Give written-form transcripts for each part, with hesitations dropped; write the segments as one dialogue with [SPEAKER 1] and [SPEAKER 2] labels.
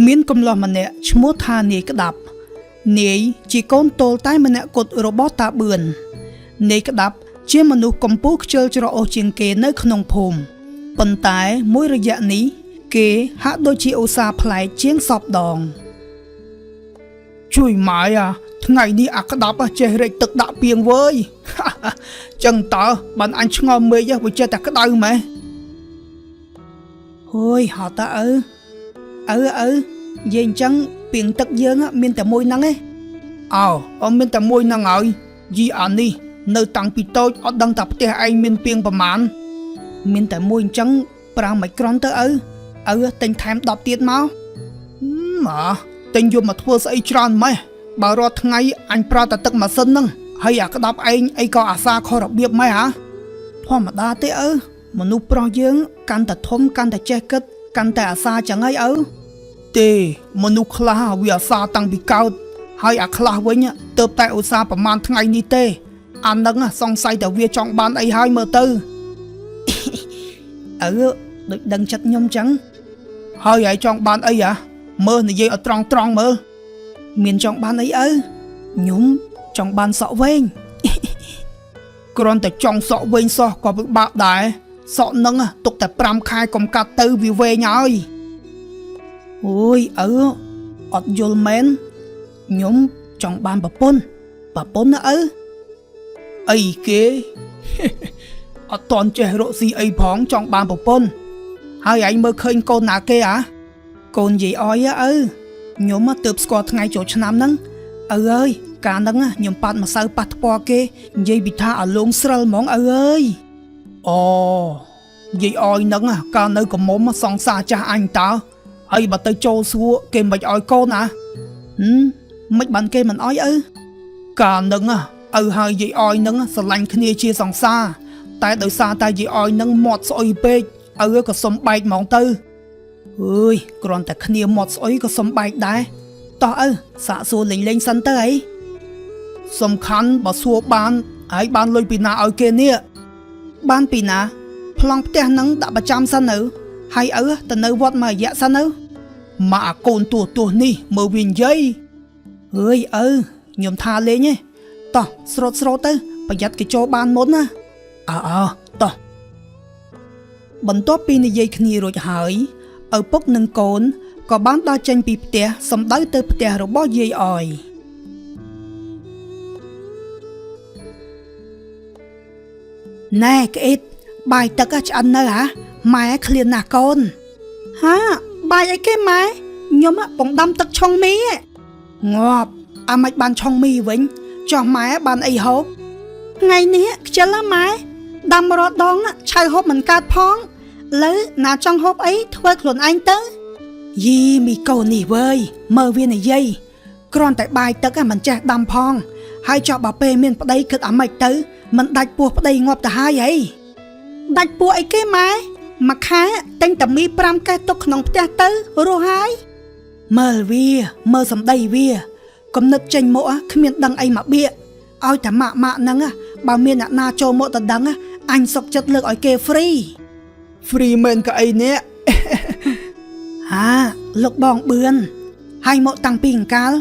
[SPEAKER 1] មានកំឡោះម្នាក់ឈ្មោះថានាយក្តាប់នាយជាកូនតូលតែម្នាក់គត់របស់តាបឿននាយក្តាប់ជាមនុស្សកំពូលខ្ជិលច្រអូសជាងគេនៅក្នុងភូមិប៉ុន្តែមួយរយៈនេះគេហាក់ដូចជាឧស្សាហ៍ប្លែកជាងសពដងជួយម៉ែថ្ងៃនេះអាក្តាប់ចេះរែកទឹកដាក់ពីងវើយចឹងតើបានអញឆ្ងល់មេឃវាចេះតែក្តៅម៉េះហួយហត់តើឪនិយាយអញ្ចឹងពីងទឹកយើងមានតែមួយហ្នឹងឯងអត់មានតែមួយហ្នឹងហើយយីអានេះនៅតាំងពីតូចអត់ដឹងថាផ្ទះឯងមានពីងប្រមាណមានតែមួយអញ្ចឹងប្រាំមិនក្រន់ទៅឪទិញថែម10ទៀតមកទិញយកមកធ្វើស្អីច្រើនម៉េះបើរាល់ថ្ងៃអញប្រើតែទឹកម៉ាស៊ីនហ្នឹងហើយអាក្តាប់ឯងអីក៏អាសាខុសរបៀបម៉េះធម្មតាទេមនុស្សប្រុសយើងកាន់តែធំកាន់តែចេះគិតកាន់តែអាសាចឹងហើយទេមនុស្សខ្លះវាអាសាតាំងពីកើតហើយអាខ្លះវិញទៅតែឧស្សាហ៍ប្រហែលថ្ងៃនេះទេអានឹងសង្ស័យតែវាចង់បានអីហើយមើលទៅដូចដឹងចិត្តខ្ញុំចឹងហើយឯងចង់បានអីមើលនិយាយឲ្យត្រង់មើលមានចង់បានអីខ្ញុំចង់បានសក់វែងគ្រាន់តែចង់សក់វែងសោះក៏ពិបាកដែរសក់នឹងទុកតែ5ខែកុំកាត់ទៅវាវែងហើយអូយអត់យល់មែនខ្ញុំចង់បានប្រពន្ធអីគេអត់តន់ចេះរកស៊ីអីផងចង់បានប្រពន្ធហើយឯងមើលឃើញកូនណាគេកូនយាយអយខ្ញុំទើបស្គាល់ថ្ងៃចូលឆ្នាំហ្នឹងអើយកាលហ្នឹងខ្ញុំប៉ាត់ម្សៅប៉ះថ្ពាល់គេនិយាយពីថាអាលងស្រិលហ្មងអើយអូយាយអយហ្នឹងកាលនៅកមុំសង្សារចាស់អញតើហើយបើទៅចូលសួរគេមិនឲ្យកូនមិនបានគេមិនឲ្យកាលហ្នឹងហើយយាយអយហ្នឹងស្រឡាញ់គ្នាជាសង្សារតែដោយសារតែយាយអយហ្នឹងមាត់ស្អុយពេកក៏សុំបែកហ្មងទៅអើយគ្រាន់តែគ្នាមាត់ស្អុយក៏សុំបែកដែរតោះសាកសួរលេងសិនទៅសំខាន់បើសួរបានហើយបានលុយពីណាឲ្យគេនេះបានពីណាប្លង់ផ្ទះហ្នឹងដាក់ប្រចាំសិនហើយទៅនៅវត្តមួយរយៈសិនមកអាកូនទោះនេះមើលវានិយាយអើយខ្ញុំថាលេងទេតោះស្រោតទៅប្រយ័ត្នគេចូលបានមុនណាតោះបន្ទាប់ពីនិយាយគ្នារួចហើយឪពុកនិងកូនក៏បានដើរចេញពីផ្ទះសម្ដៅទៅផ្ទះរបស់យាយអយណែក្អេតបាយទឹកឆ្អិននៅម៉ែឃ្លានណាស់កូនបាយអីគេម៉ែខ្ញុំពងដាំទឹកឆុងមីងាប់មិនបានឆុងមីវិញចោះម៉ែបានអីហូបថ្ងៃនេះខ្ជិលម៉ែដាំរត់ដងឆៅហូបមិនកើតផងលើណាចង់ហូបអីធ្វើខ្លួនឯងទៅយីមីកូននេះវើយមើលវានិយាយគ្រាន់តែបាយទឹកមិនចេះដាំផងហើយចោះបើពេលមានប្តីគិតអាម៉េចទៅមិនដាច់ពោះប្តីងាប់ទៅហើយដាច់ពោះអីគេម៉ែមួយខែតែងតែមី5កេះទុកក្នុងផ្ទះទៅរស់ហើយមើលសម្ដីវាគំនិតចេញមកគ្មានដឹងអីមកបៀកឲ្យតែម៉ាក់ហ្នឹងបើមានអ្នកណាចូលមកទៅដឹងអញសុកចិត្តលើកឲ្យគេហ្វ្រីមែនក៏អីនេះលោកបងបឿនហើយមកតាំងពីអង្កាល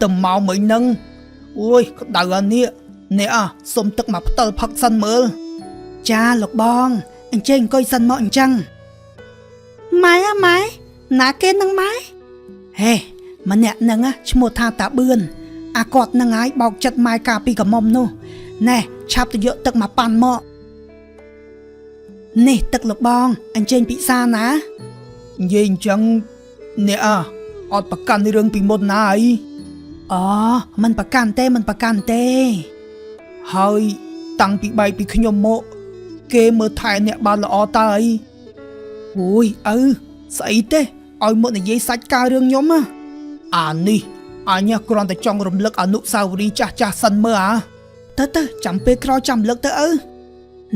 [SPEAKER 1] ទៅមកមិញហ្នឹងអូយក្តៅនេះសុំទឹកមកផ្តិលផឹកសិនមើលចាលោកបងអញ្ជើញអង្គុយសិនមកអញ្ចឹងម៉ែណាគេនឹងម៉ែហេម្នាក់ហ្នឹងឈ្មោះថាតាបឿនអាគាត់នឹងហើយបោកចិត្តម៉ែកាពីកមុំនោះណែឆាប់ទៅយកទឹកមកប៉ាន់មកនេះទឹកលោកបងអញ្ជើញពិសាណានិយាយអញ្ចឹងអ្នកអត់ប្រកាន់រឿងពីមុនណាអីមិនប្រកាន់ទេហើយតាំងពីបែកពីខ្ញុំមកគេមើលថែអ្នកបានល្អតើអីអូយស្អីទេឲ្យមកនិយាយសាច់ការរឿងខ្ញុំអានេះអញគ្រាន់តែចង់រំលឹកអនុស្សាវរីយ៍ចាស់សិនមើលទៅចាំពេលក្រោយចាំលឹកទៅ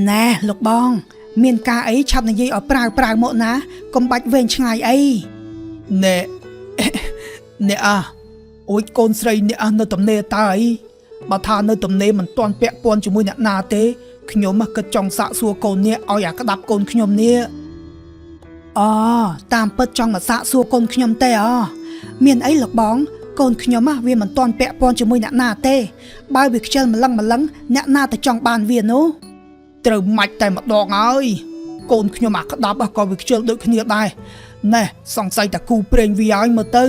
[SPEAKER 1] ណែលោកបងមានការអីឆាប់និយាយឲ្យប្រាវមកណាកុំបាច់វែងឆ្ងាយអីណែអូយកូនស្រីអ្នកនៅទំនេរតើអីបើថានៅទំនេរមិនទាន់ពាក់ព័ន្ធជាមួយអ្នកណាទេខ្ញុំគិតចង់សាកសួរកូននេះឲ្យអាក្តាប់កូនខ្ញុំនេះ អូតាមពិតចង់មកសាកសួរកូនខ្ញុំទេមានអីលោកបងកូនខ្ញុំវាមិនទាន់ពាក់ព័ន្ធជាមួយអ្នកណាទេបើវាខ្ជិលម្លឹងអ្នកណាទៅចង់បានវានោះត្រូវមាច់តែម្ដងហើយកូនខ្ញុំក្តាប់ក៏វាខ្ជិលដូចគ្នាដែរណែសង្ស័យតែគូព្រេងវាឲ្យមើលទៅ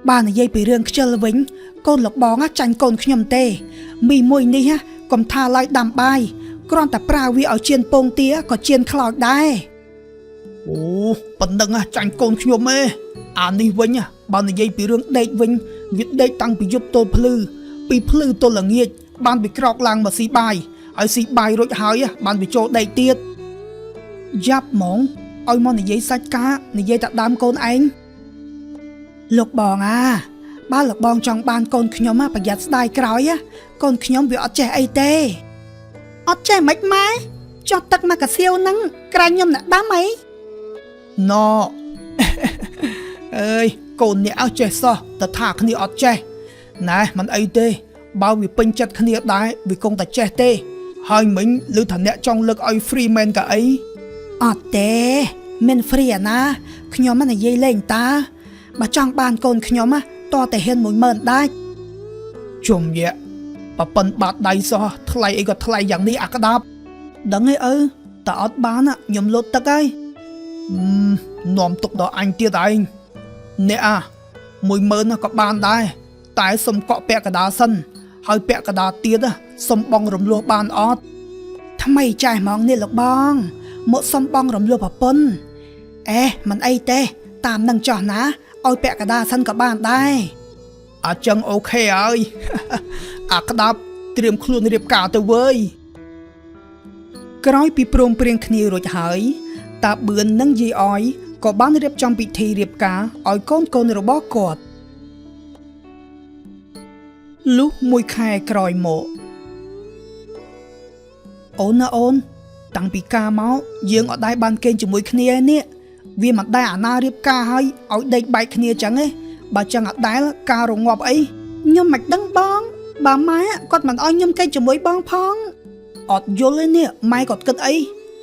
[SPEAKER 1] បាននិយាយពីរឿងខ្ជិលវិញកូនលោកបងចាញ់កូនខ្ញុំទេមីមួយនេះកុំថាឡើយដាំបាយគ្រាន់តែប្រើវាឲ្យជៀនពងទាក៏ជៀនខ្លោចដែរអូប៉ុណ្ណឹងចាញ់កូនខ្ញុំឯងអានេះវិញបើនិយាយពីរឿងដេកវិញវាដេកតាំងពីយប់ទល់ភ្លឺពីភ្លឺទល់ល្ងាចបានវាក្រោកឡើងមកស៊ីបាយហើយស៊ីបាយរួចហើយបានវាចូលដេកទៀតយ៉ាប់ហ្មងឲ្យមកនិយាយសាច់ការនិយាយតែដើមកូនឯងលោកបងបើលោកបងចង់បានកូនខ្ញុំប្រយ័ត្នស្ដាយក្រោយកូនខ្ញុំវាអត់ចេះអីទេអត់ចេះមិនម៉ែចោះទឹកមកកាសៀវហ្នឹងក្រែងខ្ញុំអ្នកដាំអីណូអើយកូនអ្នកអត់ចេះសោះតែថាគ្នាអត់ចេះណែមិនអីទេបើវាពេញចិត្តគ្នាដែរវាគង់តែចេះទេហើយមិញឮថាអ្នកចង់លើកឲ្យ free មែនក៏អីអត់ទេមិន free ណាខ្ញុំនិយាយលេងតាបើចង់បានកូនខ្ញុំតតែហ៊ាន 10000 ដាច់ជុំយៈប៉ប៉ិនបាត់ដៃសោះថ្លៃអីក៏ថ្លៃយ៉ាងនេះអាក្តាប់ដឹងឯឪតើអត់បានខ្ញុំលុតទឹកហើយនាំទុកដល់អញទៀតឯងអ្នក10000ក៏បានដែរតែសុំកក់ពាក់កដាលសិនហើយពាក់កដាលទៀតសុំបងរំលោះបានអត់ថ្មីចាស់ហ្មងនេះលោកបងមកសុំបងរំលោះប្រពន្ធមិនអីទេតាមនឹងចោះណាឲ្យពាក់កដាលសិនក៏បានដែរអញ្ចឹងអូខេហើយអាក្តាប់ត្រៀមខ្លួនរៀបការទៅវើយក្រោយពីព្រមព្រៀងគ្នារួចហើយតាបឿននិងយាយអយក៏បានរៀបចំពិធីរៀបការឲ្យកូនរបស់គាត់លុះមួយខែក្រោយមកអូនតាំងពីការមកយើងអត់ដែរបានគេងជាមួយគ្នានេះវាមិនដែរអាណារៀបការឲ្យដេកបែកគ្នាចឹងទេបើចឹងអត់ដែរការរងាប់អីខ្ញុំមិនដឹងបងបើម៉ែគាត់មិនឲ្យខ្ញុំគេងជាមួយបងផងអត់យល់ទេនេះម៉ែគាត់គិតអី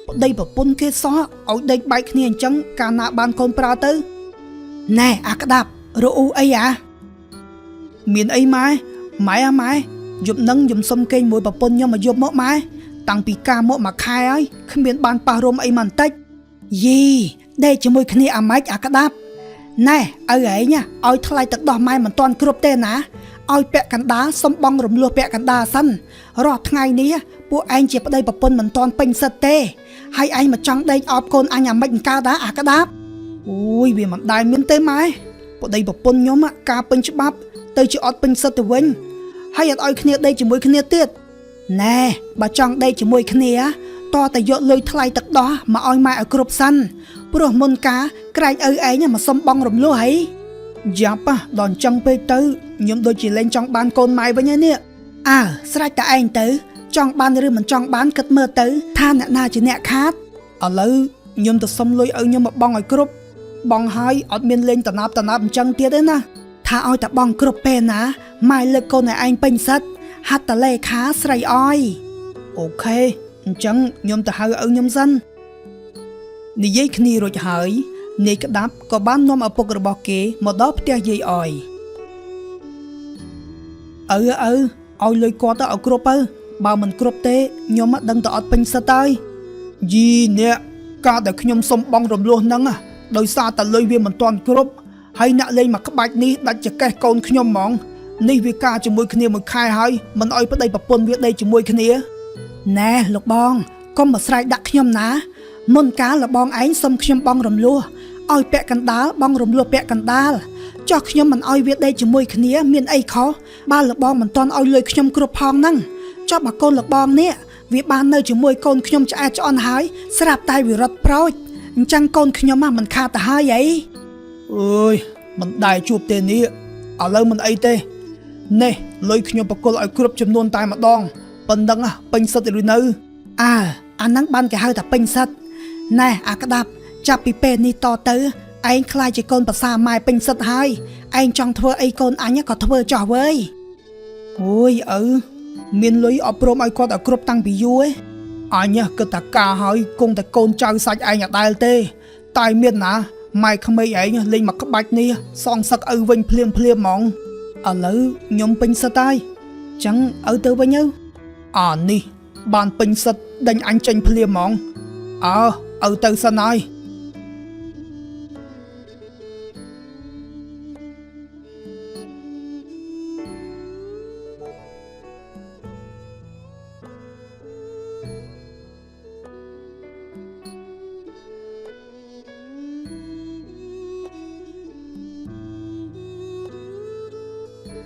[SPEAKER 1] ប្តីប្រពន្ធគេសោះឲ្យដេកបែកគ្នាអញ្ចឹងកាលណាបានកូនប្រើទៅណែអាក្តាប់រអ៊ូអីមានអីម៉ែយប់នឹងខ្ញុំសុំគេងមួយប្រពន្ធខ្ញុំមកយប់មកម៉ែតាំងពីការមកមួយខែហើយគ្មានបានប៉ះរំអីមិនតិចយីដេកជាមួយគ្នាអាម៉េចអាក្តាប់ណែឪឯងឲ្យថ្លៃទឹកដោះម៉ែមិនទាន់គ្រប់ទេណាឲ្យពាក់កណ្ដាលសុំបងរំលោះពាក់កណ្ដាលសិនរាល់ថ្ងៃនេះពួកឯងជាប្តីប្រពន្ធមិនទាន់ពេញសិទ្ធទេហើយឯងមកចង់ដេកអបកូនអញអាម៉េចមិនកើតអាក្តាប់អូយវាមិនដែរមានទេម៉ែប្តីប្រពន្ធខ្ញុំការពេញច្បាប់ទៅជាអត់ពេញសិទ្ធទៅវិញហើយអត់ឲ្យគ្នាដេកជាមួយគ្នាទៀតណែបើចង់ដេកជាមួយគ្នាតតែយកលុយថ្លៃទឹកដោះមកឲ្យម៉ែឲ្យគ្រប់សិនព្រោះមុនការក្រែងឪឯងមកសុំបងរំលោះហីយ៉ាប់ដល់អញ្ចឹងពេកទៅខ្ញុំដូចជាលែងចង់បានកូនម៉ែវិញហើយនេះស្រេចតែឯងទៅចង់បានឬមិនចង់បានគិតមើលទៅថាអ្នកណាជាអ្នកខាតឥឡូវខ្ញុំទៅសុំលុយឲ្យខ្ញុំមកបងឲ្យគ្រប់បងហើយអត់មានលេងតណាប់អញ្ចឹងទៀតទេណាថាឲ្យតែបងគ្រប់ពេលណាម៉ែលើកកូនឲ្យឯងពេញសិទ្ធហាត់តលេខាស្រីអយអូខេអញ្ចឹងខ្ញុំទៅហៅឪខ្ញុំសិននិយាយគ្នារួចហើយនាយក្តាប់ក៏បាននាំឪពុករបស់គេមកដល់ផ្ទះយាយអយឲ្យលុយគាត់ទៅឲ្យគ្រប់ទៅបើមិនគ្រប់ទេខ្ញុំដឹងតែអត់ពេញសិទ្ធហើយយីអ្នកការដែលខ្ញុំសុំបងរំលោះហ្នឹងដោយសារតែលុយវាមិនទាន់គ្រប់ហើយអ្នកលេងមកក្បាច់នេះដាច់ចកេះកូនខ្ញុំហ្មងនេះវាការជាមួយគ្នាមួយខែហើយមិនអោយប្តីប្រពន្ធវាដេកជាមួយគ្នាណែលោកបងកុំមកស្រែកដាក់ខ្ញុំណាមុនកាលលបងឯងសុំខ្ញុំបងរំលោះឲ្យពាក់កណ្ដាលបងរំលោះពាក់កណ្ដាលចោះខ្ញុំមិនអោយវាដេកជាមួយគ្នាមានអីខុសបើលបងមិនទាន់អោយលុយខ្ញុំគ្រប់ផងហ្នឹងចុះបើកូនលបងនេះវាបាននៅជាមួយកូនខ្ញុំឆ្អែតឆ្អន់ហើយស្រាប់តែវារត់ប្រូចអញ្ចឹងកូនខ្ញុំមិនខាតទៅហើយអីអើយមិនដែរជួបទេនេះឥឡូវមិនអីទេនេះលុយខ្ញុំបកគលឲ្យគ្រប់ចំនួនតែម្ដងប៉ុណ្ណឹងពេញសិទ្ធិឬនៅអាហ្នឹងបានគេហៅថាពេញសិទ្ធិណែអាក្តាប់ចាប់ពីពេលនេះតទៅឯងខ្លាចជាកូនប្រសាម៉ែពេញសិទ្ធិហើយឯងចង់ធ្វើអីកូនអញក៏ធ្វើចោះវើយអូយមានលុយអប់រំឲ្យគាត់ឲ្យគ្រប់តាំងពីយូរឯងអញគិតថាការហើយគង់តែកូនចៅសាច់ឯងអដែលទេ តែមានណាម៉ែក្មេងឯងលេងមកក្បាច់នេះសងសឹកឪវិញភ្លាមហ្មងឥឡូវខ្ញុំពេញសិតហើយចឹងឪទៅវិញទៅអានេះបានពេញសិតដេញអញចេញភ្លាមហ្មងឪទៅសិនហើយ